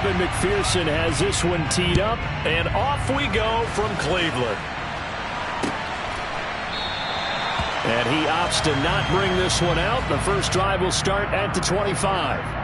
Evan McPherson has this one teed up, and off we go from Cleveland. And he opts to not bring this one out. The first drive will start at the 25.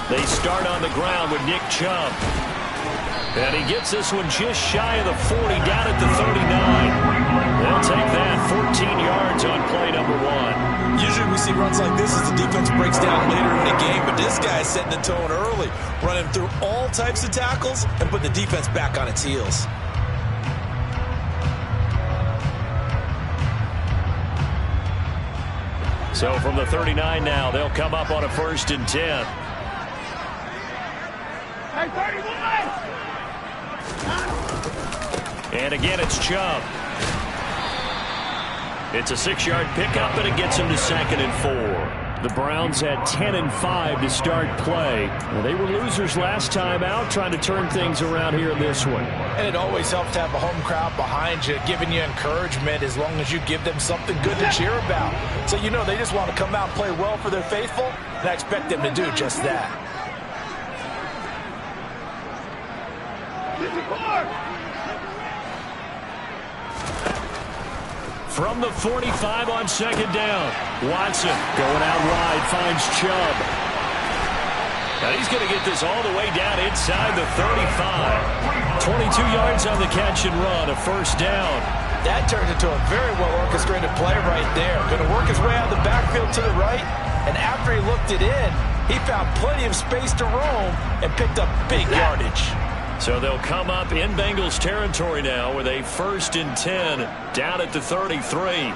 They start on the ground with Nick Chubb. And he gets this one just shy of the 40, down at the 39. They'll take that 14 yards on play number 1. Usually we see runs like this as the defense breaks down later in the game, but this guy is setting the tone early, running through all types of tackles and putting the defense back on its heels. So from the 39 now, they'll come up on a 1st and 10. And again, it's Chubb. It's a 6-yard pickup, and it gets him to 2nd and 4. The Browns had 10 and 5 to start play. Well, they were losers last time out, trying to turn things around here in this one. And it always helps to have a home crowd behind you, giving you encouragement as long as you give them something good to cheer about. So you know they just want to come out and play well for their faithful, and I expect them to do just that. From the 45 on 2nd down. Watson going out wide, finds Chubb. Now he's going to get this all the way down inside the 35. 22 yards on the catch and run, a 1st down. That turned into a very well-orchestrated play right there. Going to work his way out of the backfield to the right, and after he looked it in, he found plenty of space to roam and picked up big yardage. So they'll come up in Bengals territory now with a 1st and 10 down at the 33.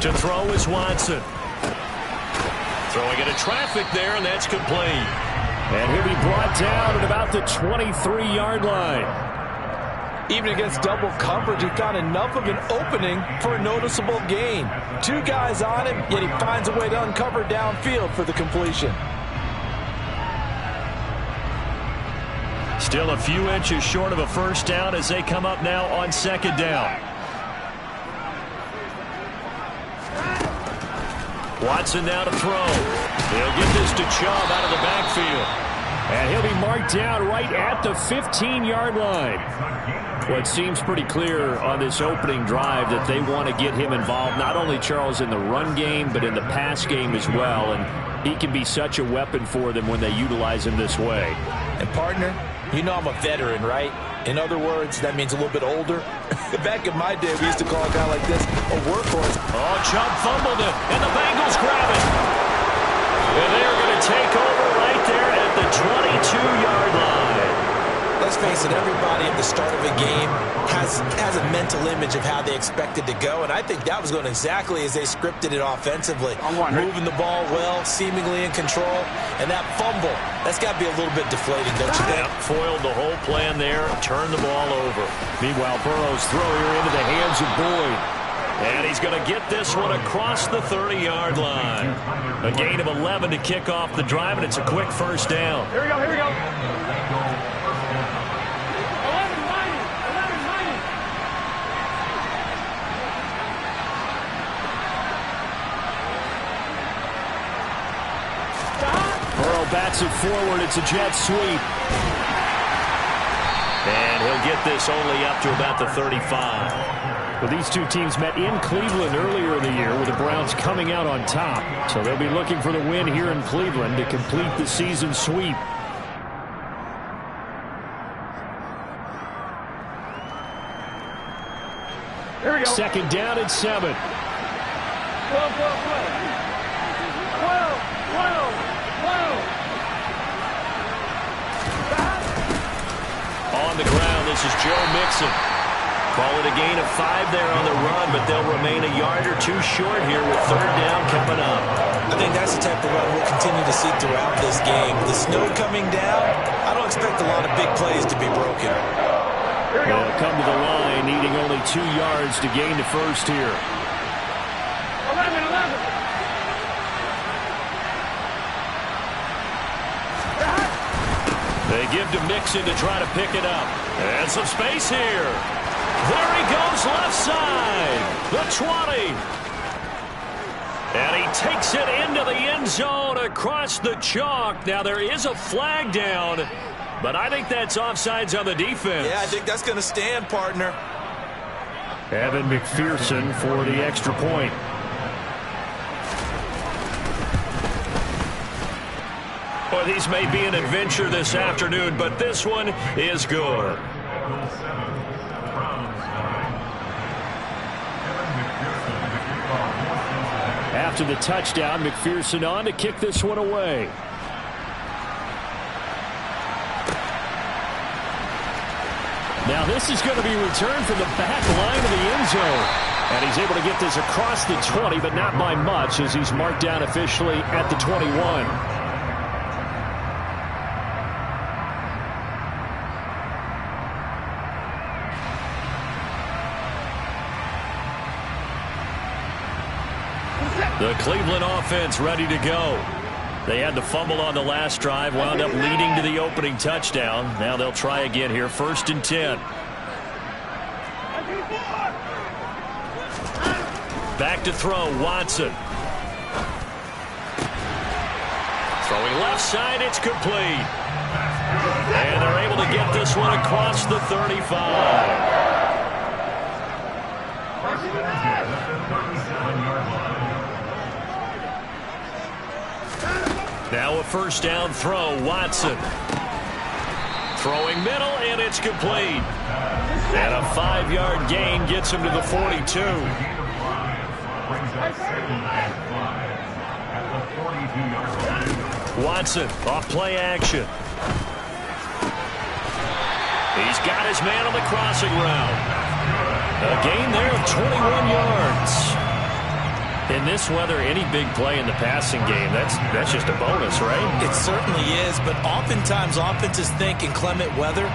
To throw is Watson. Throwing into traffic there, and that's complete. And he'll be brought down at about the 23-yard line. Even against double coverage, he found enough of an opening for a noticeable gain. 2 guys on him, yet he finds a way to uncover downfield for the completion. Still a few inches short of a 1st down as they come up now on 2nd down. Watson now to throw. He'll get this to Chubb out of the backfield. And he'll be marked down right at the 15-yard line. Well, it seems pretty clear on this opening drive that they want to get him involved, not only, Charles, in the run game, but in the pass game as well. And he can be such a weapon for them when they utilize him this way. And, partner, you know I'm a veteran, right? In other words, that means a little bit older. Back in my day, we used to call a guy like this a workhorse. Oh, Chubb fumbled it, and the Bengals grab it. And they're going to take over right there at the 22-yard line. Let's face it, everybody at the start of a game has a mental image of how they expect it to go, and I think that was going exactly as they scripted it offensively. Moving the ball well, seemingly in control, and that fumble, that's got to be a little bit deflating, don't you think? Yeah, foiled the whole plan there, turned the ball over. Meanwhile, Burrow's throw here into the hands of Boyd. And he's going to get this one across the 30-yard line. A gain of 11 to kick off the drive, and it's a quick 1st down. Here we go, here we go. Bats it forward. It's a jet sweep. And he'll get this only up to about the 35. Well, these two teams met in Cleveland earlier in the year with the Browns coming out on top. So they'll be looking for the win here in Cleveland to complete the season sweep. Here we go. 2nd down and 7. 12, 12, 12. 12, 12, 12. On the ground, this is Joe Mixon. Call it a gain of 5 there on the run, but they'll remain a yard or two short here with third down coming up. I think that's the type of run we'll continue to see throughout this game. The snow coming down, I don't expect a lot of big plays to be broken. They'll come to the line, needing only 2 yards to gain the first here. 11. They give to Mixon to try to pick it up. And some space here. There he goes left side. The 20. And he takes it into the end zone across the chalk. Now there is a flag down, but I think that's offsides on the defense. Yeah, I think that's going to stand, partner. Evan McPherson for the extra point. Well, these may be an adventure this afternoon, but this one is good. After the touchdown, McPherson on to kick this one away. Now this is going to be returned from the back line of the end zone. And he's able to get this across the 20, but not by much as he's marked down officially at the 21. The Cleveland offense ready to go. They had the fumble on the last drive, wound up leading to the opening touchdown. Now they'll try again here, 1st and 10. Back to throw, Watson. Throwing left side, it's complete. And they're able to get this one across the 35. Now a first down throw, Watson. Throwing middle, and it's complete. And a 5-yard gain gets him to the 42. Watson off play action. He's got his man on the crossing route. A gain there of 21 yards. In this weather, any big play in the passing game, that's just a bonus, right? It certainly is, but oftentimes offenses think in clement weather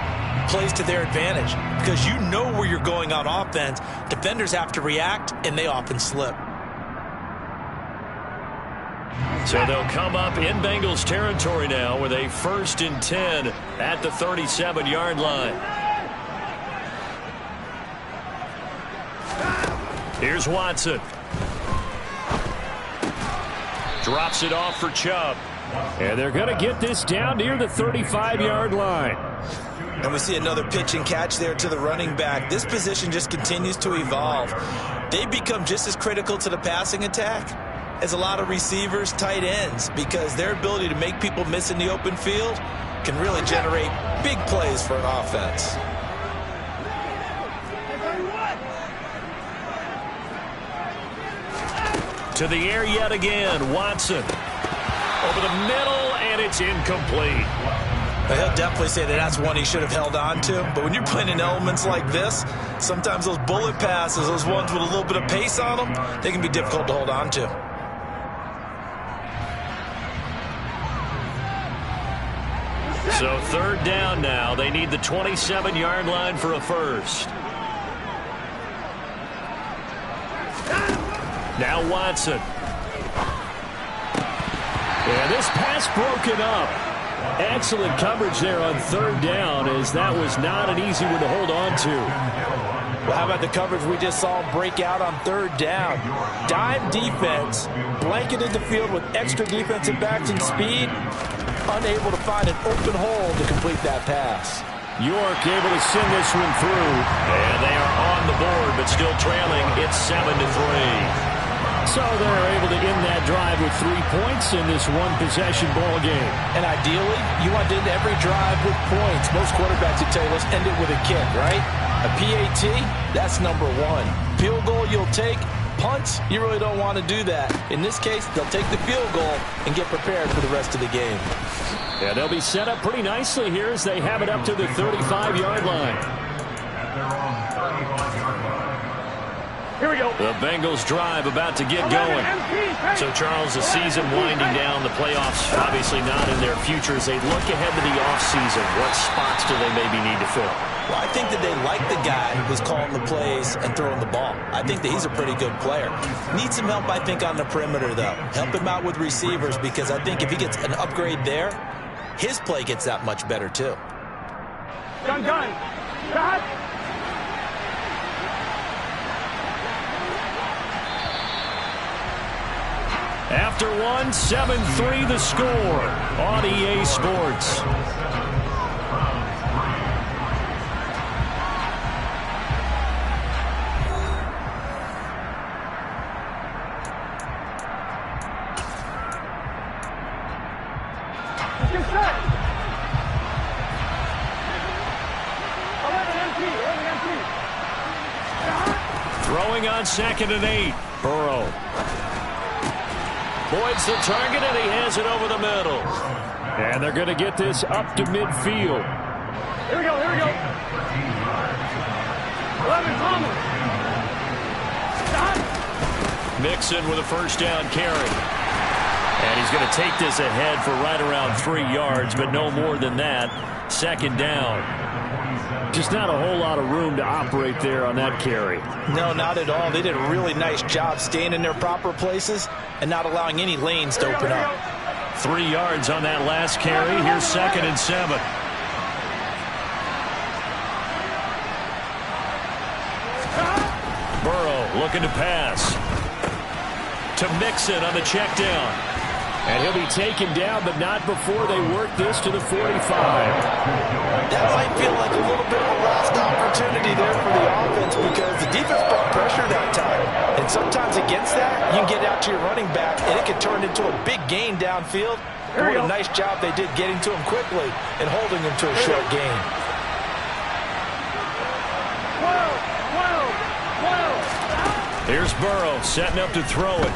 plays to their advantage because you know where you're going on offense. Defenders have to react, and they often slip. So they'll come up in Bengals territory now with a 1st and 10 at the 37-yard line. Here's Watson. Drops it off for Chubb. And they're going to get this down near the 35-yard line. And we see another pitch and catch there to the running back. This position just continues to evolve. They become just as critical to the passing attack as a lot of receivers, tight ends, because their ability to make people miss in the open field can really generate big plays for an offense. To the air yet again, Watson. Over the middle, and it's incomplete. He'll definitely say that that's one he should have held on to. But when you're playing in elements like this, sometimes those bullet passes, those ones with a little bit of pace on them, they can be difficult to hold on to. So 3rd down now. They need the 27-yard line for a first. Now Watson. And this pass broken up. Excellent coverage there on 3rd down, as that was not an easy one to hold on to. Well, how about the coverage we just saw break out on 3rd down? Dime defense, blanketed the field with extra defensive backs and speed, unable to find an open hole to complete that pass. York able to send this one through. And they are on the board, but still trailing. It's 7-3. So they're able to end that drive with 3 points in this one-possession ball game. And ideally, you want to end every drive with points. Most quarterbacks would tell you, let's end it with a kick, right? A PAT, that's number 1. Field goal you'll take. Punts, you really don't want to do that. In this case, they'll take the field goal and get prepared for the rest of the game. Yeah, they'll be set up pretty nicely here as they have it up to the 35-yard line. Here we go. The Bengals drive about to get going. So, Charles, the season winding down, the playoffs obviously not in their future. As they look ahead to the offseason, what spots do they maybe need to fill? Well, I think that they like the guy who's calling the plays and throwing the ball. I think that he's a pretty good player. Needs some help, I think, on the perimeter, though. Help him out with receivers, because I think if he gets an upgrade there, his play gets that much better, too. Gun. Shot. After one, 7-3 the score on EA Sports. Get set. 11 empty. Throwing on 2nd and 8. Burrow. Boyd's the target, and he has it over the middle. And they're going to get this up to midfield. Here we go. 11 Thomas. Shot. Mixon with a first down carry. And he's going to take this ahead for right around 3 yards, but no more than that. 2nd down. Just not a whole lot of room to operate there on that carry. No, not at all. They did a really nice job staying in their proper places and not allowing any lanes to open up. 3 yards on that last carry. Here's 2nd and 7. Burrow looking to pass. To Mixon on the check down. And he'll be taken down, but not before they work this to the 45. That might feel like a little bit of a lost opportunity there for the offense, because the defense brought pressure that time. And sometimes against that, you can get out to your running back, and it can turn into a big gain downfield. What a nice job they did getting to him quickly and holding him to a short gain. 12. Here's Burrow setting up to throw it.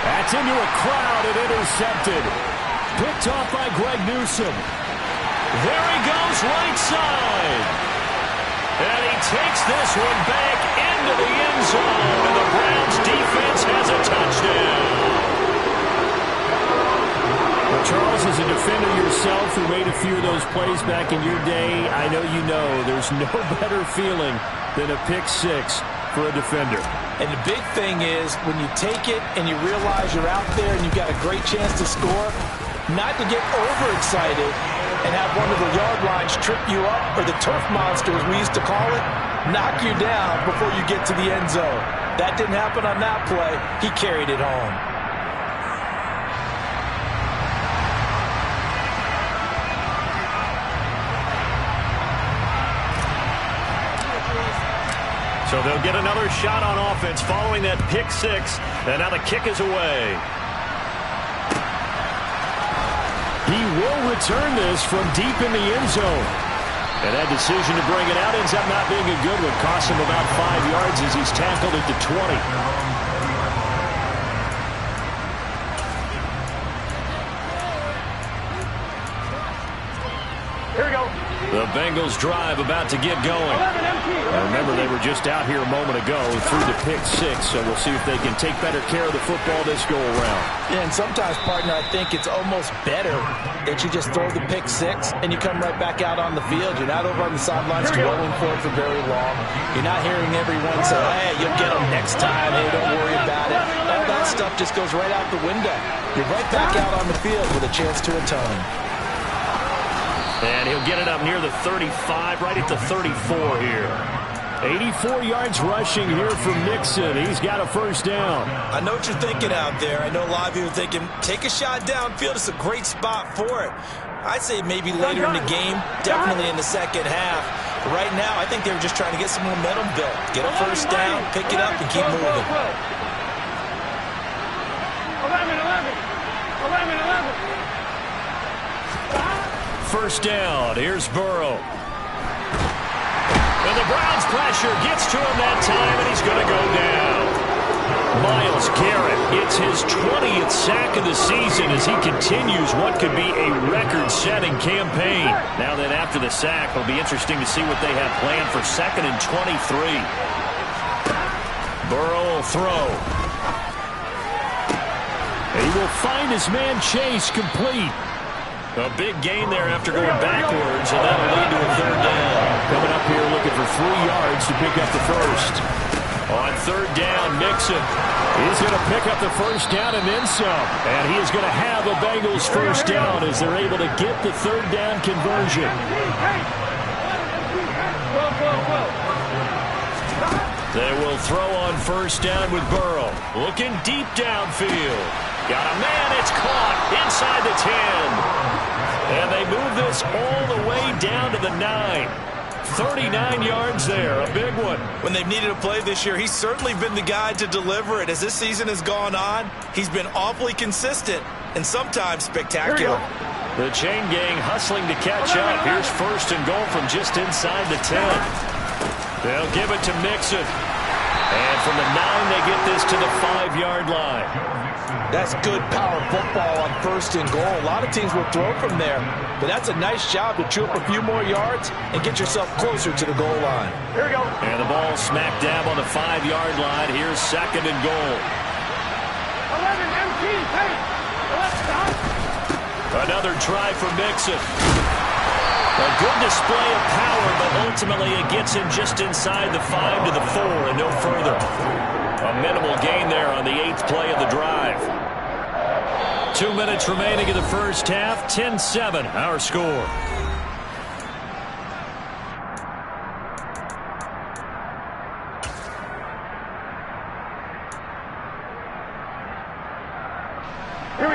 That's into a crowd and intercepted. Picked off by Greg Newsome. There he goes, right side. And he takes this one back into the end zone. And the Browns defense has a touchdown. Well, Charles, as a defender yourself who made a few of those plays back in your day, I know you know there's no better feeling than a pick six for a defender. And the big thing is, when you take it and you realize you're out there and you've got a great chance to score, not to get overexcited and have one of the yard lines trip you up, or the turf monsters we used to call it, knock you down before you get to the end zone. That didn't happen on that play. He carried it home. So they'll get another shot on offense following that pick six. And now the kick is away. He will return this from deep in the end zone. And that decision to bring it out ends up not being a good one. Costs him about 5 yards as he's tackled at the 20. Here we go. The Bengals drive about to get going. And remember, they were just out here a moment ago through the pick six, so we'll see if they can take better care of the football this go-around. Yeah, and sometimes, partner, I think it's almost better that you just throw the pick six and you come right back out on the field. You're not over on the sidelines dwelling for it for very long. You're not hearing everyone say, hey, you'll get them next time. Hey, don't worry about it. All that stuff just goes right out the window. You're right back out on the field with a chance to atone. And he'll get it up near the 35, right at the 34 here. 84 yards rushing here from Mixon. He's got a first down. I know what you're thinking out there. I know a lot of you are thinking, take a shot downfield. It's a great spot for it. I'd say maybe later in the game, definitely in the second half. But right now, I think they were just trying to get some momentum built. Get a first down, pick it up, and keep moving. 11. First down. Here's Burrow. And the Browns' pressure gets to him that time, and he's going to go down. Myles Garrett, it's his 20th sack of the season as he continues what could be a record-setting campaign. Now then, after the sack, it'll be interesting to see what they have planned for 2nd and 23. Burrow will throw. He will find his man Chase complete. A big gain there after going backwards, and that'll lead to a 3rd down. Coming up here looking for 3 yards to pick up the first. On 3rd down, Mixon. He's going to pick up the 1st down and then some. And he is going to have a Bengals 1st down as they're able to get the 3rd down conversion. They will throw on 1st down with Burrow. Looking deep downfield. Got a man, it's caught inside the 10. And they move this all the way down to the 9. 39 yards there, a big one. When they've needed a play this year, he's certainly been the guy to deliver it. As this season has gone on, he's been awfully consistent and sometimes spectacular. The chain gang hustling to catch up. Here's 1st and goal from just inside the 10. They'll give it to Mixon. And from the 9, they get this to the 5-yard line. That's good power football on 1st and goal. A lot of teams will throw from there, but that's a nice job to chew up a few more yards and get yourself closer to the goal line. Here we go. And the ball smack dab on the 5-yard line. Here's 2nd and goal. 11, MT, hey. Let's stop. Another try for Mixon. A good display of power, but ultimately it gets him just inside the 5 to the 4 and no further. A minimal gain there on the 8th play of the drive. 2 minutes remaining in the first half. 10-7, our score.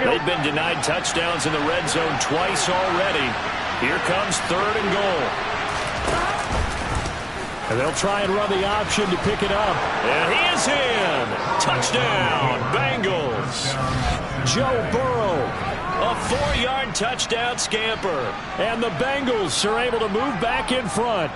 They've been denied touchdowns in the red zone twice already. Here comes 3rd and goal. And they'll try and run the option to pick it up. And he is in. Touchdown, Bengals. Joe Burrow, a 4-yard touchdown scamper. And the Bengals are able to move back in front.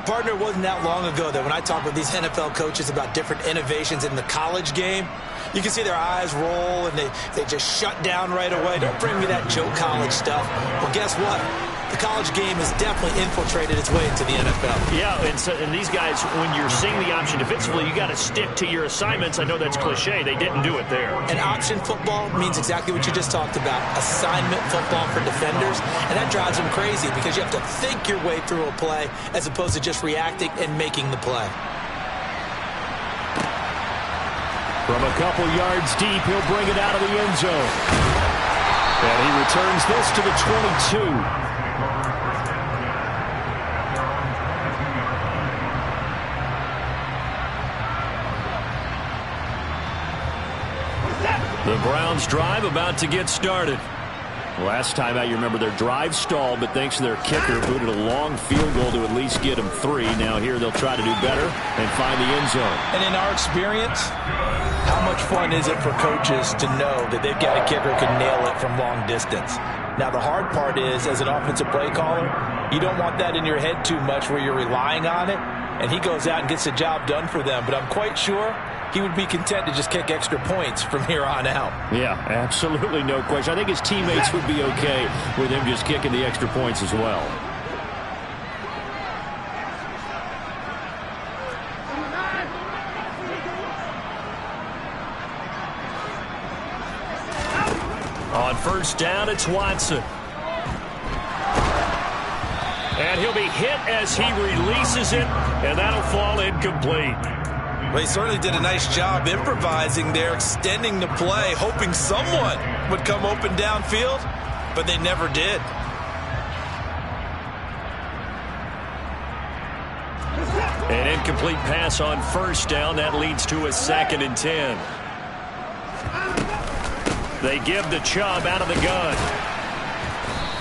Partner, it wasn't that long ago that when I talk with these NFL coaches about different innovations in the college game, you can see their eyes roll and they just shut down right away. Don't bring me that Joe College stuff. Well, guess what? The college game has definitely infiltrated its way into the NFL. Yeah, and these guys, when you're seeing the option defensively, you got to stick to your assignments. I know that's cliche. They didn't do it there. And option football means exactly what you just talked about, assignment football for defenders. And that drives them crazy because you have to think your way through a play as opposed to just reacting and making the play. From a couple yards deep, he'll bring it out of the end zone. And he returns this to the 22. The Browns drive about to get started. Last time out, you remember their drive stalled, but thanks to their kicker, booted a long field goal to at least get them 3. Now here they'll try to do better and find the end zone. And in our experience, how much fun is it for coaches to know that they've got a kicker who can nail it from long distance? Now, the hard part is, as an offensive play caller, you don't want that in your head too much where you're relying on it, and he goes out and gets the job done for them. But I'm quite sure he would be content to just kick extra points from here on out. Yeah, absolutely no question. I think his teammates would be okay with him just kicking the extra points as well. On 1st down, it's Watson. And he'll be hit as he releases it, and that'll fall incomplete. Well, he certainly did a nice job improvising there, extending the play, hoping someone would come open downfield, but they never did. An incomplete pass on 1st down. That leads to a 2nd and 10. They give the Chubb out of the gun.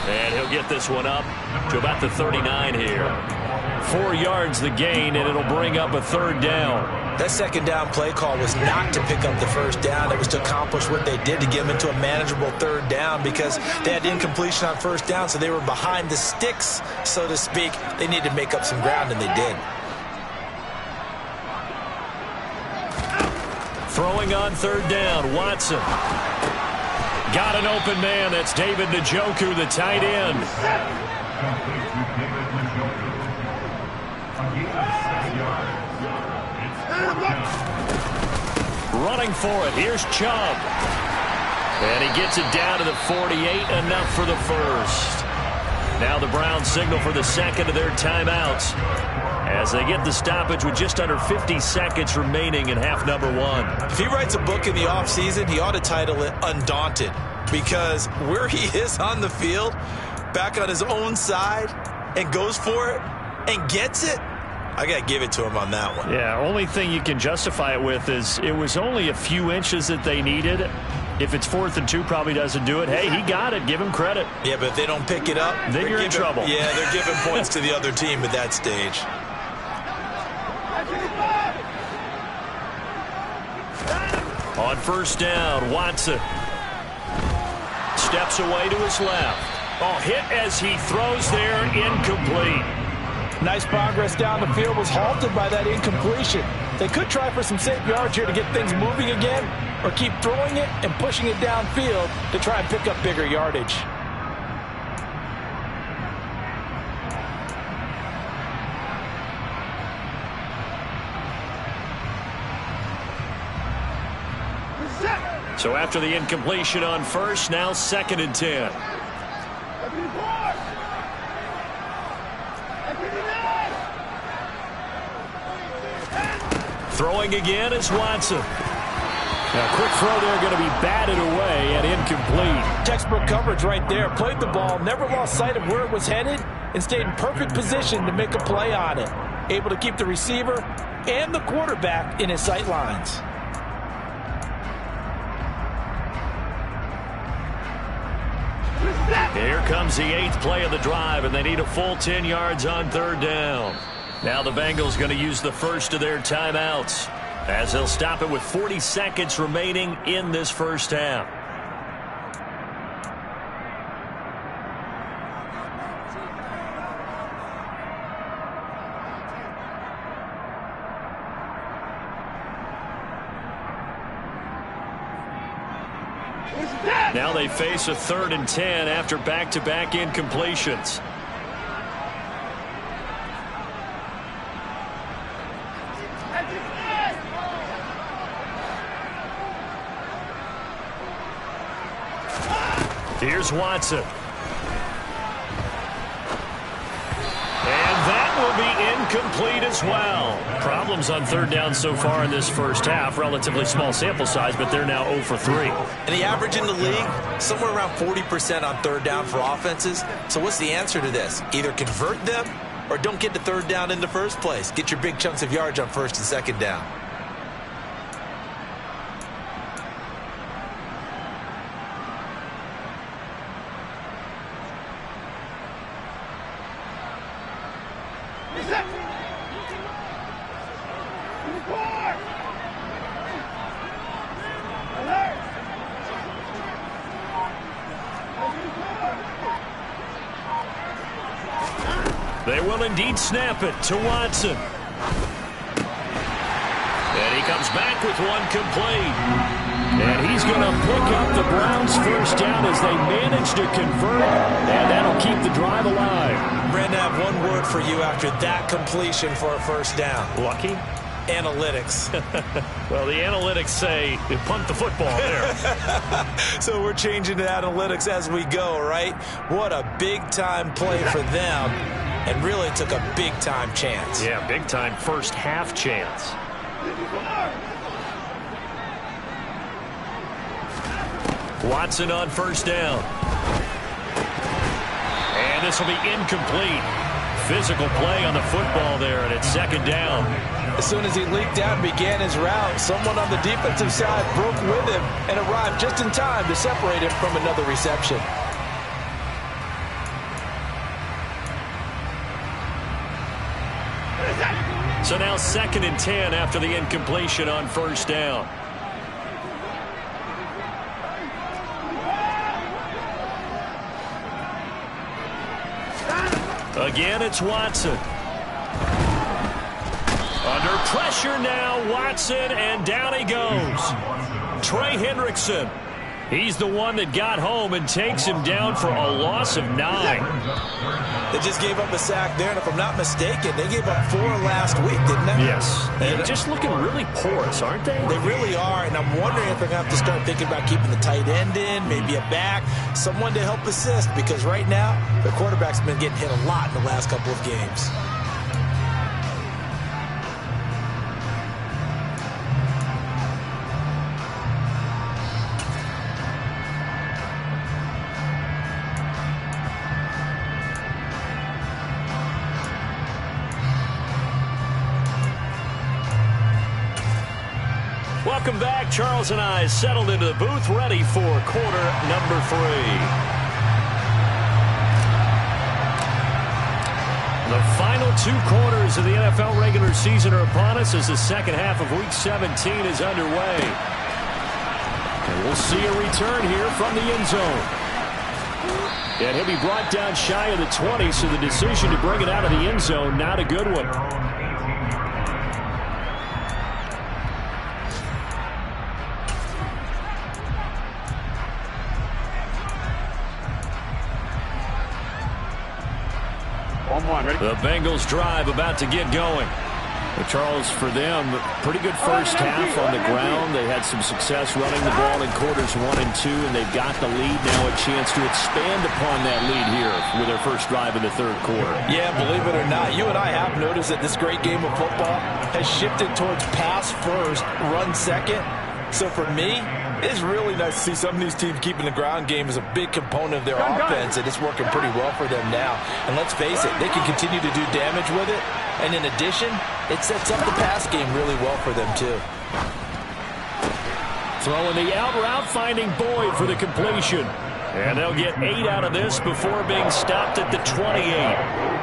And he'll get this one up to about the 39 here. 4 yards the gain, and it'll bring up a 3rd down. That 2nd down play call was not to pick up the 1st down. It was to accomplish what they did to get them into a manageable 3rd down because they had incompletion on 1st down, so they were behind the sticks, so to speak. They needed to make up some ground, and they did. Throwing on third down, Watson. Got an open man. That's David Njoku, the tight end. Running for it. Here's Chubb. And he gets it down to the 48. Enough for the first. Now the Browns signal for the second of their timeouts as they get the stoppage with just under 50 seconds remaining in half number one. If he writes a book in the offseason, he ought to title it Undaunted, because where he is on the field, back on his own side, and goes for it and gets it, I got to give it to him on that one. Yeah, only thing you can justify it with is it was only a few inches that they needed. If it's 4th and 2, probably doesn't do it. Hey, he got it. Give him credit. Yeah, but if they don't pick it up, then you're in trouble. Yeah, they're giving points to the other team at that stage. On first down, Watson steps away to his left. Oh, hit as he throws there, incomplete. Nice progress down the field, was halted by that incompletion. They could try for some safe yards here to get things moving again, or keep throwing it and pushing it downfield to try and pick up bigger yardage. So after the incompletion on first, now 2nd and 10. Throwing again is Watson. Now, quick throw there, going to be batted away and incomplete. Textbook coverage right there. Played the ball, never lost sight of where it was headed, and stayed in perfect position to make a play on it. Able to keep the receiver and the quarterback in his sight lines. Here comes the 8th play of the drive, and they need a full 10 yards on third down. Now the Bengals going to use the first of their timeouts, as they'll stop it with 40 seconds remaining in this first half. Now they face a 3rd and 10 after back-to-back incompletions. Here's Watson. And that will be incomplete as well. Problems on third down so far in this first half. Relatively small sample size, but they're now 0 for 3. And the average in the league, somewhere around 40% on third down for offenses. So what's the answer to this? Either convert them or don't get to third down in the first place. Get your big chunks of yards on first and second down. They will indeed snap it to Watson. And he comes back with one complete. And he's going to pick up the Browns' first down as they manage to convert. And that'll keep the drive alive. Brandon, I have one word for you after that completion for a first down. Lucky? Analytics. Well, the analytics say they pumped the football there. So we're changing to analytics as we go, right? What a big-time play for them. And really took a big-time chance. Yeah, big-time first half chance. Watson on first down. And this will be incomplete. Physical play on the football there, and it's 2nd down. As soon as he leaked out and began his route, someone on the defensive side broke with him and arrived just in time to separate him from another reception. So now 2nd and 10 after the incompletion on first down. Again, it's Watson. Under Pressure now, Watson, and down he goes. Trey Hendrickson. He's the one that got home and takes him down for a loss of 9. They just gave up a sack there, and if I'm not mistaken, they gave up 4 last week, didn't they? Yes. And just looking really porous, aren't they? They really are, and I'm wondering if they're going to have to start thinking about keeping the tight end in, maybe a back, someone to help assist, because right now, the quarterback's been getting hit a lot in the last couple of games. Welcome back. Charles and I settled into the booth, ready for quarter number 3. The final 2 quarters of the NFL regular season are upon us as the second half of Week 17 is underway. And we'll see a return here from the end zone. And he'll be brought down shy of the 20, so the decision to bring it out of the end zone, not a good one. The Bengals drive about to get going. But Charles, for them, pretty good first half on the ground. They had some success running the ball in quarters 1 and 2, and they've got the lead now, a chance to expand upon that lead here with their first drive in the third quarter. Yeah, believe it or not, you and I have noticed that this great game of football has shifted towards pass first, run second. So for me, it's really nice to see some of these teams keeping the ground game as a big component of their offense, and it's working pretty well for them now. And let's face it, they can continue to do damage with it. And in addition, it sets up the pass game really well for them, too. Throwing the out route, finding Boyd for the completion. And they'll get 8 out of this before being stopped at the 28.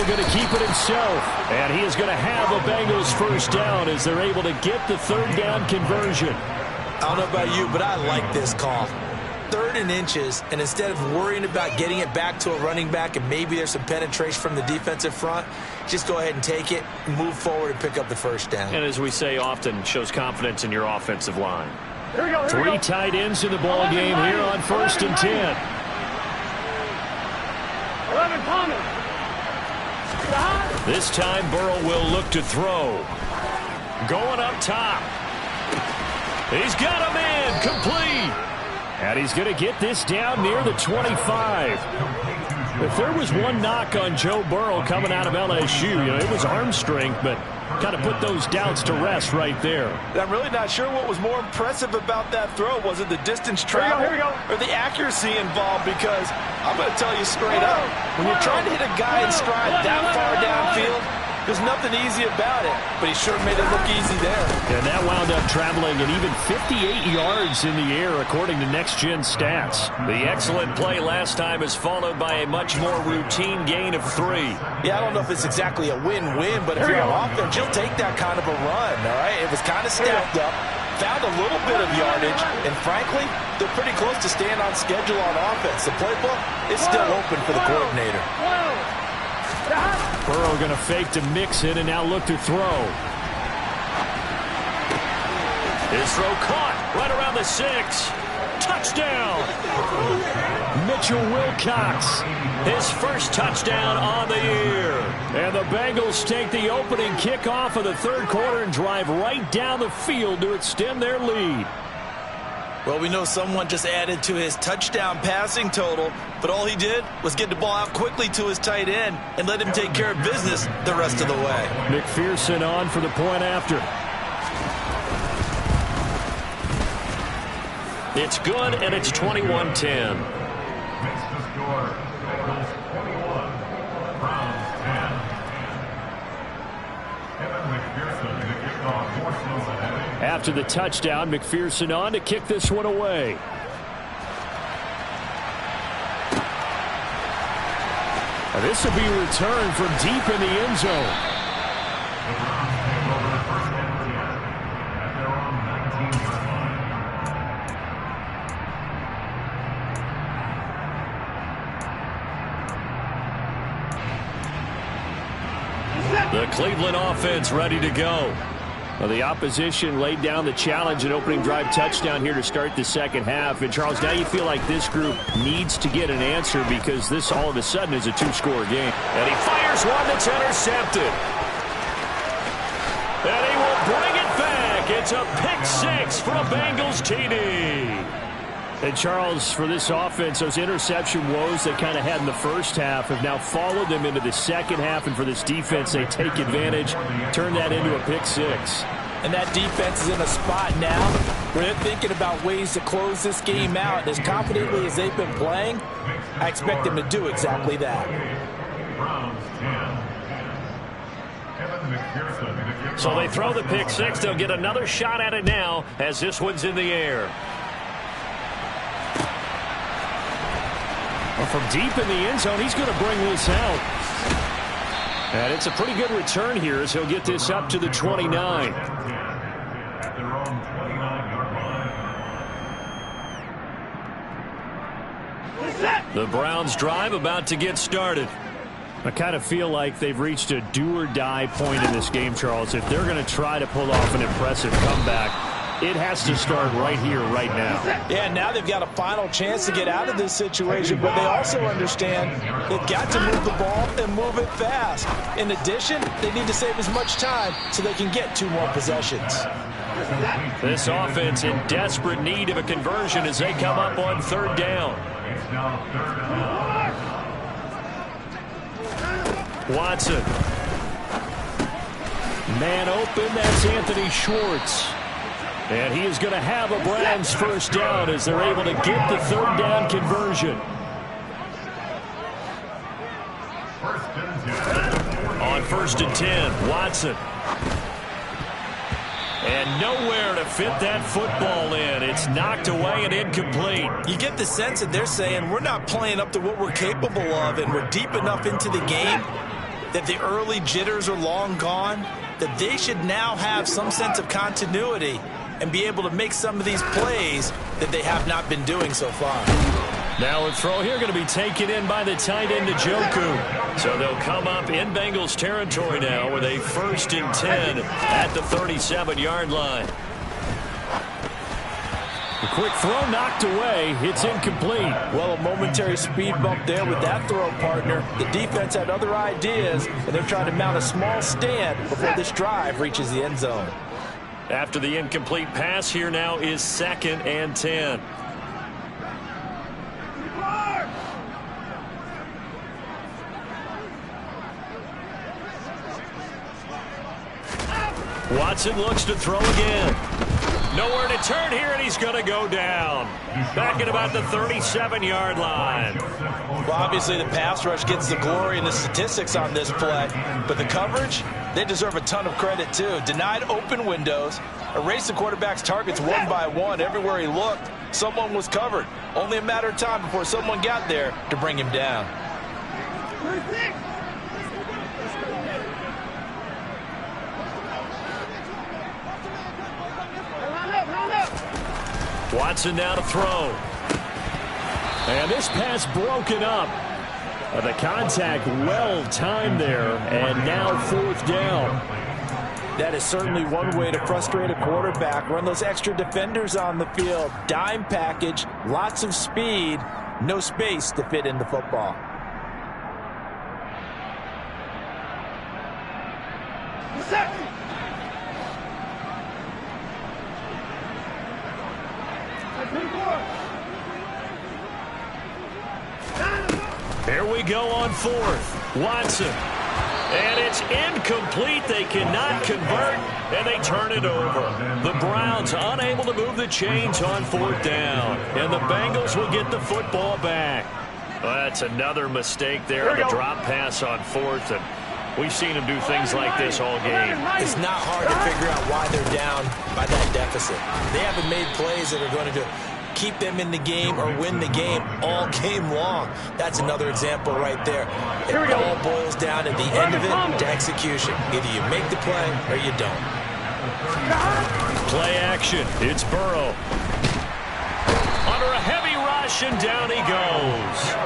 Going to keep it himself, and he is going to have a Bengals first down as they're able to get the third down conversion. I don't know about you, but I like this call. 3rd and inches, and instead of worrying about getting it back to a running back and maybe there's some penetration from the defensive front, just go ahead and take it, move forward, and pick up the first down. And as we say often, shows confidence in your offensive line. Here we go, 3 tight ends in the ball game here on 1st and 10. 11 Thomas. This time Burrow will look to throw. Going up top. He's got him in. Complete. And he's going to get this down near the 25. If there was one knock on Joe Burrow coming out of LSU, it was arm strength, but kind of put those doubts to rest right there. I'm really not sure what was more impressive about that throw. Was it the distance travel or the accuracy involved? Because I'm going to tell you straight up, when you're trying to hit a guy in stride that far downfield, there's nothing easy about it, but he sure made it look easy there. And that wound up traveling an even 58 yards in the air, according to Next Gen Stats. The excellent play last time is followed by a much more routine gain of 3. Yeah, I don't know if it's exactly a win-win, but if you're on offense, you'll take that kind of a run, all right? It was kind of stacked up, found a little bit of yardage, and frankly, they're pretty close to staying on schedule on offense. The playbook is still open for the coordinator. Burrow going to fake to mix it and now look to throw. His throw caught right around the 6. Touchdown. Mitchell Wilcox, his first touchdown on the year. And the Bengals take the opening kickoff of the third quarter and drive right down the field to extend their lead. Well, we know someone just added to his touchdown passing total, but all he did was get the ball out quickly to his tight end and let him take care of business the rest of the way. McPherson on for the point after. It's good, and it's 21-10. After the touchdown, McPherson on to kick this one away. Now this will be returned from deep in the end zone. The Cleveland offense ready to go. Well, the opposition laid down the challenge, an opening drive touchdown here to start the second half. And, Charles, now you feel like this group needs to get an answer because this all of a sudden is a two-score game. And he fires one that's intercepted. And he will bring it back. It's a pick-6 for a Bengals TD. And, Charles, for this offense, those interception woes they kind of had in the first half have now followed them into the second half. And for this defense, they take advantage, turn that into a pick-6. And that defense is in a spot now where they're thinking about ways to close this game out. And as confidently as they've been playing, I expect them to do exactly that. So they throw the pick-6. They'll get another shot at it now as this one's in the air. Well, from deep in the end zone, he's going to bring this out. And it's a pretty good return here as he'll get this up to the 29. The Browns drive about to get started. I kind of feel like they've reached a do-or-die point in this game, Charles. If they're going to try to pull off an impressive comeback, it has to start right here, right now. Yeah, now they've got a final chance to get out of this situation, but they also understand they've got to move the ball and move it fast. In addition, they need to save as much time so they can get 2 more possessions. This offense in desperate need of a conversion as they come up on 3rd down. Watson. Man open, that's Anthony Schwartz. And he is going to have a Browns first down as they're able to get the 3rd down conversion. On 1st and 10, Watson. And nowhere to fit that football in. It's knocked away and incomplete. You get the sense that they're saying we're not playing up to what we're capable of, and we're deep enough into the game that the early jitters are long gone, that they should now have some sense of continuity and be able to make some of these plays that they have not been doing so far. Now a throw here going to be taken in by the tight end, Njoku. So they'll come up in Bengals territory now with a 1st and 10 at the 37-yard line. A quick throw knocked away. It's incomplete. Well, a momentary speed bump there with that throw, partner. The defense had other ideas, and they're trying to mount a small stand before this drive reaches the end zone. After the incomplete pass, here now is 2nd and 10. Watson looks to throw again. Nowhere to turn here, and he's going to go down. Back at about the 37-yard line. Well, obviously the pass rush gets the glory and the statistics on this play, but the coverage, they deserve a ton of credit too. Denied open windows, erased the quarterback's targets one by one. Everywhere he looked, someone was covered. Only a matter of time before someone got there to bring him down. Watson now to throw. And this pass broken up. The contact well timed there, and now 4th down. That is certainly one way to frustrate a quarterback. Run those extra defenders on the field. Dime package, lots of speed, no space to fit in the football. Here we go on 4th. Watson. And it's incomplete. They cannot convert, and they turn it over. The Browns unable to move the chains on 4th down. And the Bengals will get the football back. Well, that's another mistake there on the drop pass on 4th. And we've seen them do things like this all game. It's not hard to figure out why they're down by that deficit. They haven't made plays that are going to keep them in the game or win the game all game long. That's another example right there. It all boils down at the end of it to execution. Either you make the play or you don't. Play action. It's Burrow. Under a heavy rush, and down he goes.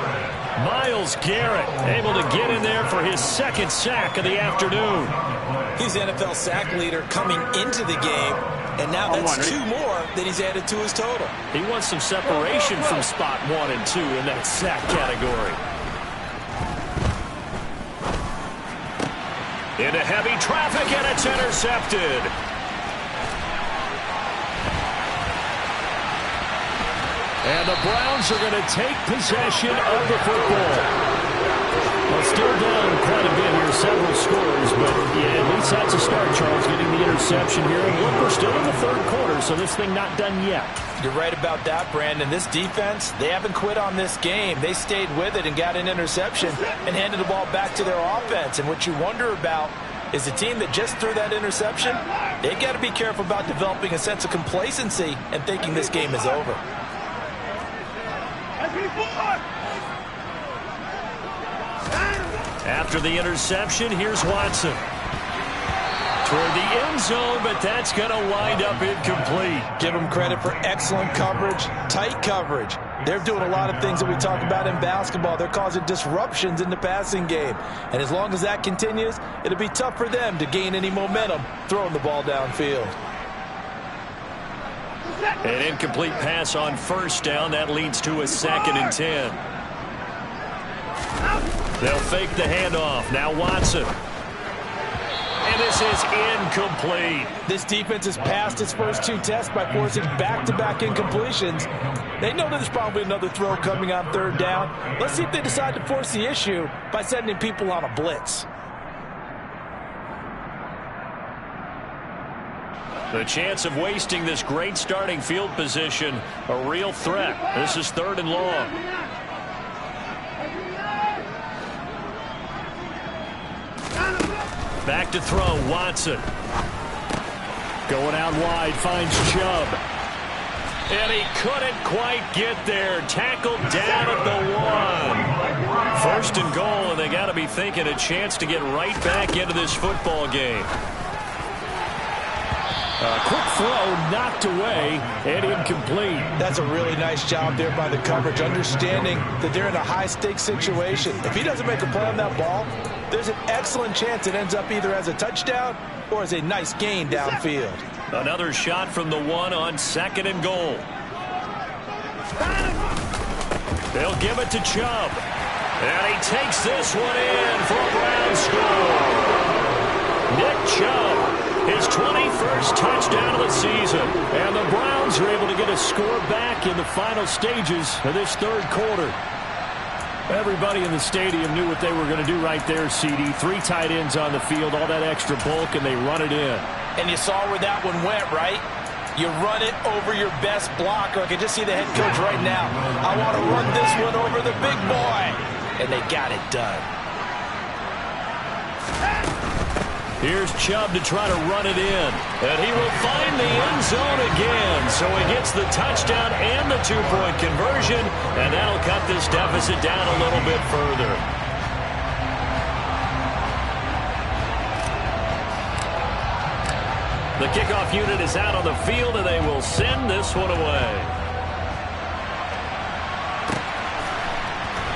Myles Garrett able to get in there for his second sack of the afternoon. He's the NFL sack leader coming into the game, and now that's 2 more that he's added to his total. He wants some separation from spot 1 and 2 in that sack category. Into heavy traffic, and it's intercepted. And the Browns are going to take possession of the football. Well, still down quite a bit here, several scores, but yeah, at least that's a start, Charles, getting the interception here. And look, we're still in the third quarter, so this thing not done yet. You're right about that, Brandon. This defense, they haven't quit on this game. They stayed with it and got an interception and handed the ball back to their offense. And what you wonder about is the team that just threw that interception, they've got to be careful about developing a sense of complacency and thinking this game is over. After the interception, here's Watson. Toward the end zone, but that's going to wind up incomplete. Give them credit for excellent coverage, tight coverage. They're doing a lot of things that we talk about in basketball. They're causing disruptions in the passing game. And as long as that continues, it'll be tough for them to gain any momentum throwing the ball downfield. An incomplete pass on first down. That leads to a 2nd and 10. They'll fake the handoff. Now Watson. And this is incomplete. This defense has passed its first 2 tests by forcing back-to-back incompletions. They know there's probably another throw coming on 3rd down. Let's see if they decide to force the issue by sending people on a blitz. The chance of wasting this great starting field position, a real threat. This is 3rd and long. Back to throw, Watson. Going out wide, finds Chubb. And he couldn't quite get there. Tackled down at the 1. 1st and goal, and they got to be thinking a chance to get right back into this football game. A quick throw knocked away and incomplete. That's a really nice job there by the coverage, understanding that they're in a high-stakes situation. If he doesn't make a play on that ball, there's an excellent chance it ends up either as a touchdown or as a nice gain downfield. Another shot from the 1 on 2nd and goal. They'll give it to Chubb. And he takes this one in for a Brown score. Nick Chubb. His 21st touchdown of the season. And the Browns are able to get a score back in the final stages of this 3rd quarter. Everybody in the stadium knew what they were going to do right there, CD. 3 tight ends on the field, all that extra bulk, and they run it in. And you saw where that one went, right? You run it over your best blocker. I can just see the head coach right now. I want to run this one over the big boy. And they got it done. Here's Chubb to try to run it in. And he will find the end zone again. So he gets the touchdown and the 2-point conversion. And that'll cut this deficit down a little bit further. The kickoff unit is out on the field, and they will send this one away.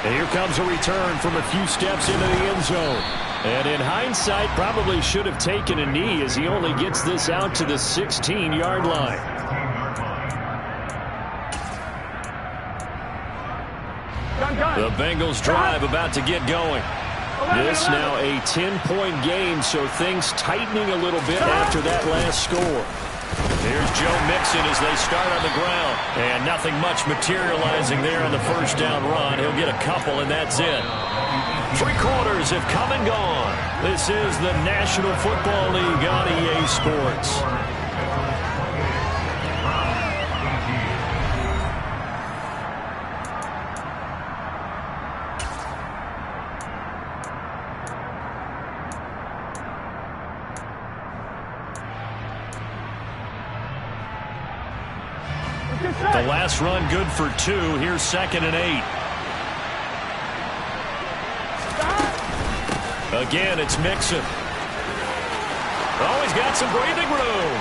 And here comes a return from a few steps into the end zone. And in hindsight, probably should have taken a knee as he only gets this out to the 16-yard line. The Bengals drive about to get going. This now a 10-point game, so things tightening a little bit after that last score. Here's Joe Mixon as they start on the ground. And nothing much materializing there on the 1st down run. He'll get a couple, and that's it. 3 quarters have come and gone. This is the National Football League on EA Sports. The last run good for 2. Here's 2nd and 8. Again, it's Mixon. Oh, he's got some breathing room.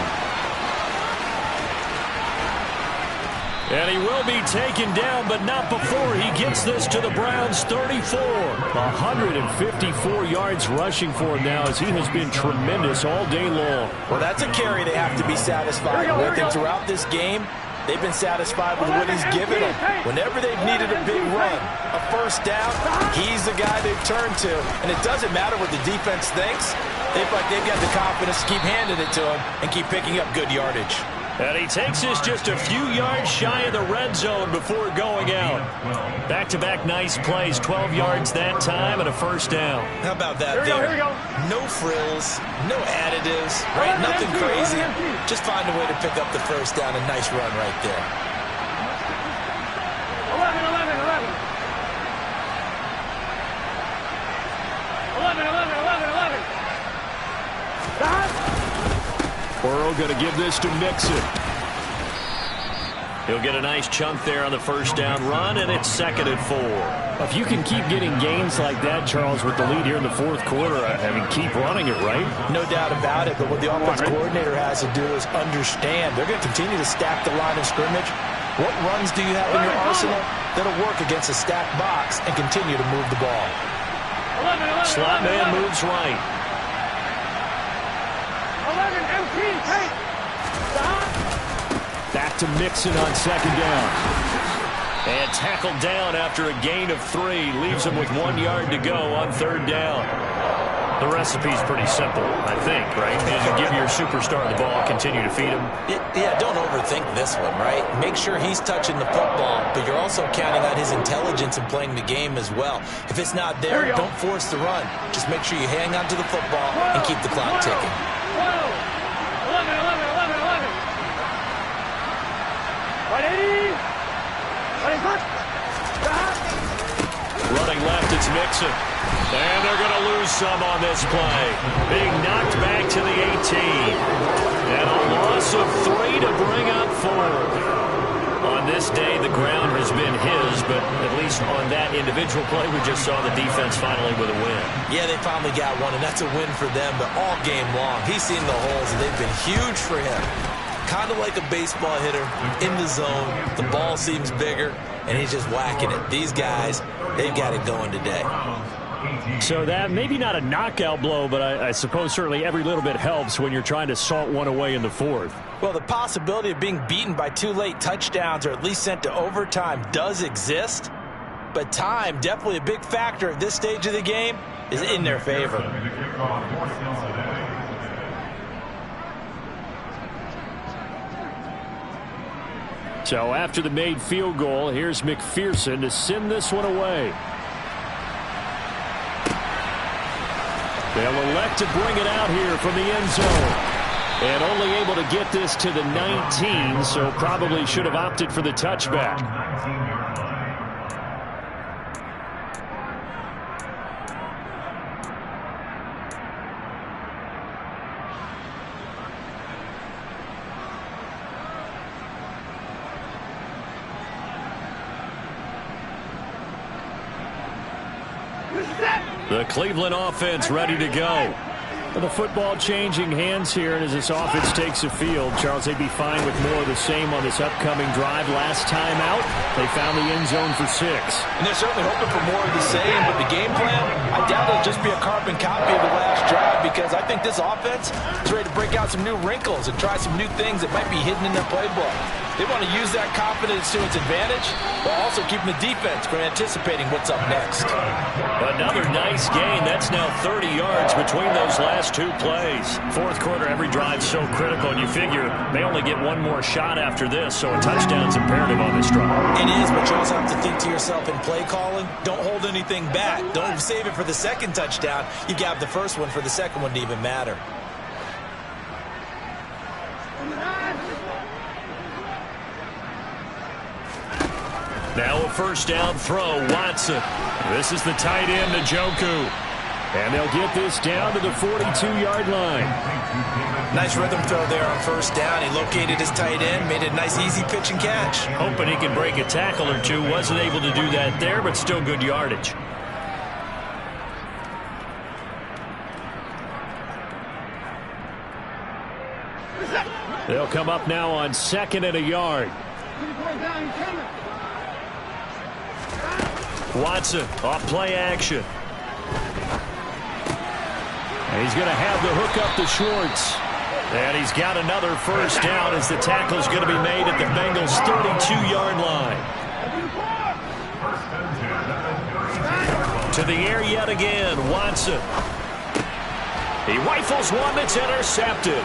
And he will be taken down, but not before he gets this to the Browns' 34. 154 yards rushing for him now as he has been tremendous all day long. Well, that's a carry they have to be satisfied with. And throughout this game, they've been satisfied with what he's given them. Whenever they've needed a big run, a first down, he's the guy they've turned to. And it doesn't matter what the defense thinks. They've got the confidence to keep handing it to him and keep picking up good yardage. And he takes this just a few yards shy of the red zone before going out. Back-to-back nice plays, 12 yards that time and a first down. How about that there? Here we go. No frills, no additives, right? Nothing crazy. Just find a way to pick up the first down. A nice run right there. 11, 11, 11. 11, 11, 11, 11. Burrow going to give this to Mixon. He'll get a nice chunk there on the first down run, and it's 2nd and 4. If you can keep getting gains like that, Charles, with the lead here in the fourth quarter, I mean, keep running it, right? No doubt about it, but what the offense coordinator has to do is understand. They're going to continue to stack the line of scrimmage. What runs do you have in your arsenal that'll work against a stacked box and continue to move the ball? 11, 11, Slot 11, man 11. moves right. 11, MT, take. Back to Mixon on 2nd down. And tackled down after a gain of 3. Leaves him with 1 yard to go on 3rd down. The recipe's pretty simple, I think, right? As you give your superstar the ball, continue to feed him. Yeah, don't overthink this one, right? Make sure he's touching the football, but you're also counting on his intelligence in playing the game as well. If it's not there, don't force the run. Just make sure you hang on to the football and keep the clock ticking. 11, 11, 11, 11. Right, 80. Right, cut. Running left, it's Mixon. And they're going to lose some on this play. Being knocked back to the 18. And a loss of 3 to bring up 4. On this day, the ground has been his, but at least on that individual play, we just saw the defense finally with a win. Yeah, they finally got one, and that's a win for them, but all game long, he's seen the holes, and they've been huge for him. Kind of like a baseball hitter in the zone. The ball seems bigger, and he's just whacking it. These guys, they've got it going today. So that maybe not a knockout blow, but I suppose certainly every little bit helps when you're trying to salt one away in the fourth. Well, the possibility of being beaten by 2 late touchdowns or at least sent to overtime does exist, but time, definitely a big factor at this stage of the game, is in their favor. So after the made field goal, here's McPherson to send this one away. They'll elect to bring it out here from the end zone. And only able to get this to the 19, so probably should have opted for the touchback. The Cleveland offense ready to go. The football changing hands here, and as this offense takes the field, Charles, they'd be fine with more of the same on this upcoming drive. Last time out, they found the end zone for 6. And they're certainly hoping for more of the same, but the game plan, I doubt it'll just be a carbon copy of the last drive, because I think this offense is ready to break out some new wrinkles and try some new things that might be hidden in their playbook. They want to use that confidence to its advantage, while also keeping the defense from anticipating what's up next. Another nice gain. That's now 30 yards between those last 2 plays. Fourth quarter, every drive's so critical, and you figure they only get one more shot after this, so a touchdown's imperative on this drive. It is, but you also have to think to yourself in play calling, don't hold anything back. Don't save it for the second touchdown. You got the first one for the second one to even matter. Now a first down throw, Watson. This is the tight end, Njoku. And they'll get this down to the 42-yard line. Nice rhythm throw there on first down. He located his tight end, made a nice easy pitch and catch. Hoping he can break a tackle or two. Wasn't able to do that there, but still good yardage. They'll come up now on 2nd and a yard. Watson off play action. And he's going to have the hook up to Schwartz. And he's got another first down as the tackle's going to be made at the Bengals' 32-yard line. To the air yet again, Watson. He rifles one that's intercepted.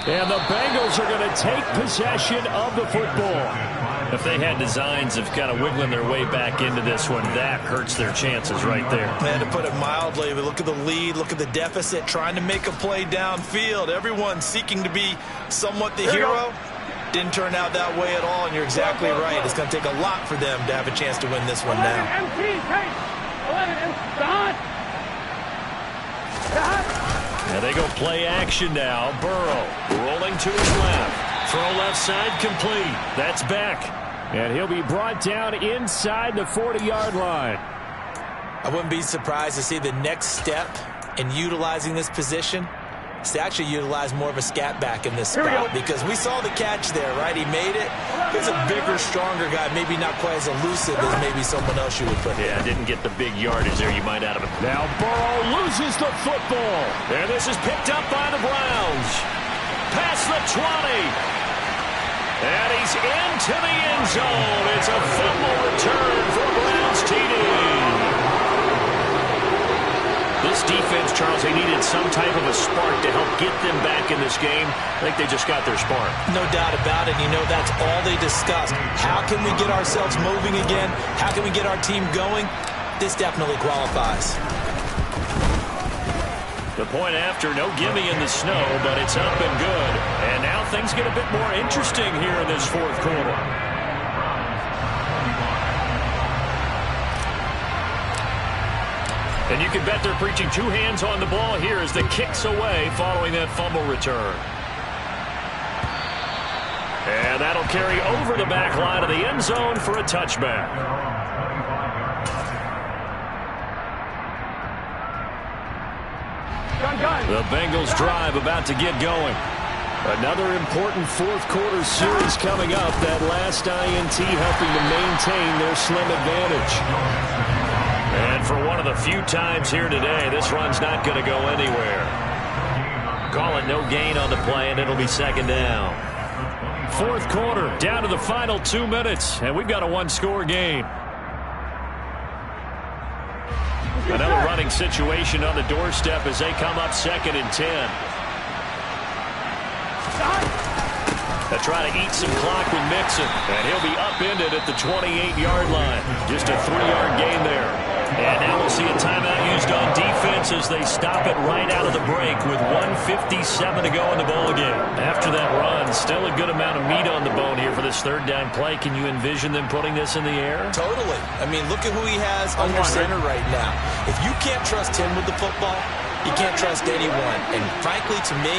And the Bengals are going to take possession of the football. If they had designs of kind of wiggling their way back into this one, that hurts their chances right there. And to put it mildly, look at the lead, look at the deficit, trying to make a play downfield. Everyone seeking to be somewhat the hero. Didn't turn out that way at all, and you're exactly right. It's going to take a lot for them to have a chance to win this one now. And they go play action now. Burrow rolling to his left. Throw left side complete. That's back. And he'll be brought down inside the 40-yard line. I wouldn't be surprised to see the next step in utilizing this position is to actually utilize more of a scat back in this spot, because we saw the catch there, right? He made it. He's a bigger, stronger guy, maybe not quite as elusive as maybe someone else you would put there. Yeah, didn't get the big yardage there you might out of it. Now Burrow loses the football. And this is picked up by the Browns. Past the 20. And he's into the end zone. It's a fumble return for Browns TD. This defense, Charles, they needed some type of a spark to help get them back in this game. I think they just got their spark. No doubt about it. You know, that's all they discussed. How can we get ourselves moving again? How can we get our team going? This definitely qualifies. The point after, no gimme in the snow, but it's up and good. And now things get a bit more interesting here in this fourth quarter. And you can bet they're preaching two hands on the ball here as the kick's away following that fumble return. And that'll carry over the back line of the end zone for a touchback. The Bengals drive about to get going. Another important fourth quarter series coming up. That last INT helping to maintain their slim advantage. And for one of the few times here today, this run's not going to go anywhere. Call it no gain on the play, and it'll be second down. Fourth quarter, down to the final 2 minutes, and we've got a one-score game. Another running situation on the doorstep as they come up 2nd and 10. They try to eat some clock with Mixon, and he'll be upended at the 28-yard line. Just a 3-yard gain there. And now we'll see a timeout used on defense as they stop it right out of the break with 1:57 to go in the ballgame. After that run, still a good amount of meat on the bone here for this third down play. Can you envision them putting this in the air? Totally. I mean, look at who he has under center right now. If you can't trust him with the football, you can't trust anyone. And frankly, to me,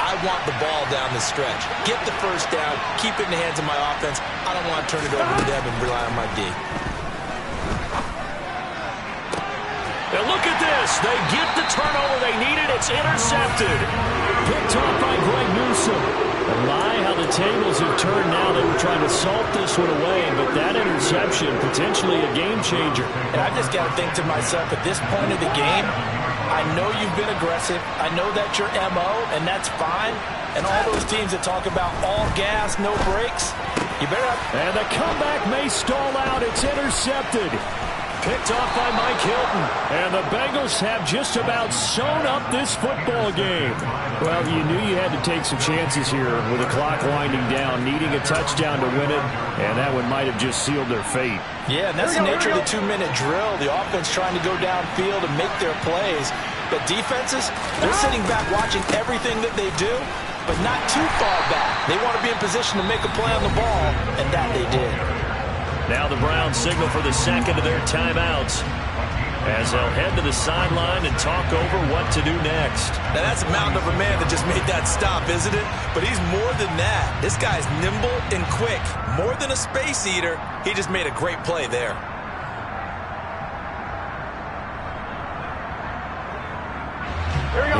I want the ball down the stretch. Get the first down, keep it in the hands of my offense. I don't want to turn it over to them and rely on my D. And look at this. They get the turnover they needed. It's intercepted. Picked off by Greg Newsome. And my, how the tables have turned now. They were trying to salt this one away, but that interception, potentially a game changer. And I just got to think to myself, at this point of the game, I know you've been aggressive. I know that's your MO, and that's fine. And all those teams that talk about all gas, no brakes, you better have... And the comeback may stall out. It's intercepted. Picked off by Mike Hilton. And the Bengals have just about sewn up this football game. Well, you knew you had to take some chances here with the clock winding down, needing a touchdown to win it, and that one might have just sealed their fate. Yeah, and that's the nature of the 2-minute drill. The offense trying to go downfield and make their plays. But defenses, they're sitting back watching everything that they do, but not too far back. They want to be in position to make a play on the ball, and that they did. Now the Browns signal for the second of their timeouts as they'll head to the sideline and talk over what to do next. Now that's a mountain of a man that just made that stop, isn't it? But he's more than that. This guy's nimble and quick. More than a space eater, he just made a great play there.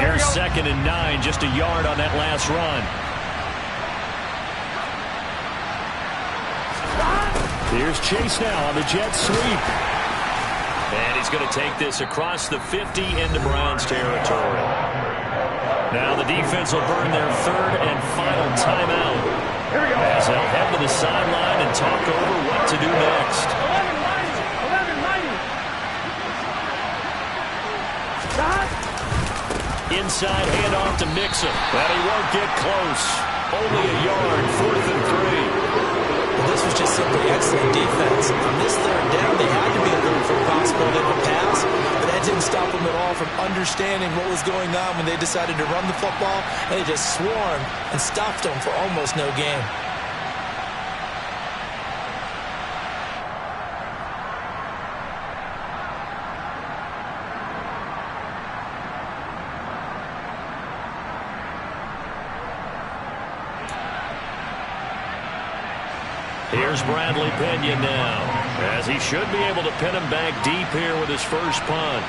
Here's 2nd and 9, just a yard on that last run. Here's Chase now on the jet sweep. And he's going to take this across the 50 into Browns territory. Now the defense will burn their 3rd and final timeout. As they'll head to the sideline and talk over what to do next. 11, Inside handoff to Mixon. But he won't get close. Only a yard, 4th and 3. Well, this was just simply excellent defense. On this 3rd down, they had to be looking for a possibility of a pass, but that didn't stop them at all from understanding what was going on when they decided to run the football, and they just swarmed and stopped them for almost no gain. Here's Bradley Pena now, as he should be able to pin him back deep here with his first punt.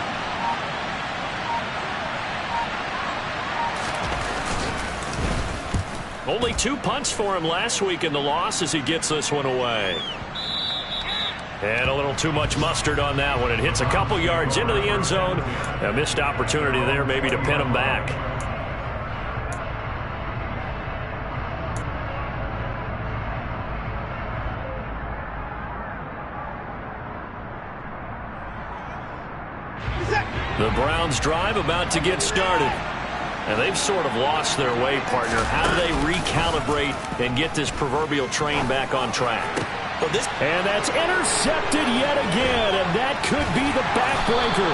Only 2 punts for him last week in the loss as he gets this one away. And a little too much mustard on that one. It hits a couple yards into the end zone. A missed opportunity there maybe to pin him back. The Browns drive about to get started. And they've sort of lost their way, partner. How do they recalibrate and get this proverbial train back on track? Well, and that's intercepted yet again, and that could be the backbreaker.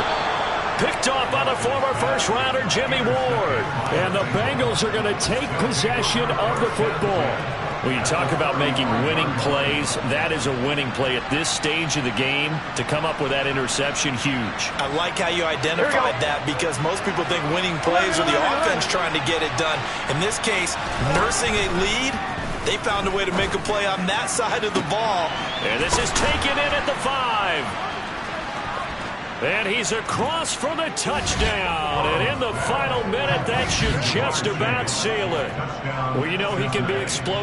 Picked off by the former first-rounder Jimmy Ward. And the Bengals are going to take possession of the football. When you talk about making winning plays, that is a winning play at this stage of the game. To come up with that interception, huge. I like how you identified that, because most people think winning plays are the offense trying to get it done. In this case, nursing a lead, they found a way to make a play on that side of the ball. And this is taken in at the 5. And he's across for the touchdown. And in the final minute, that should just about seal it. Well, you know he can be explosive.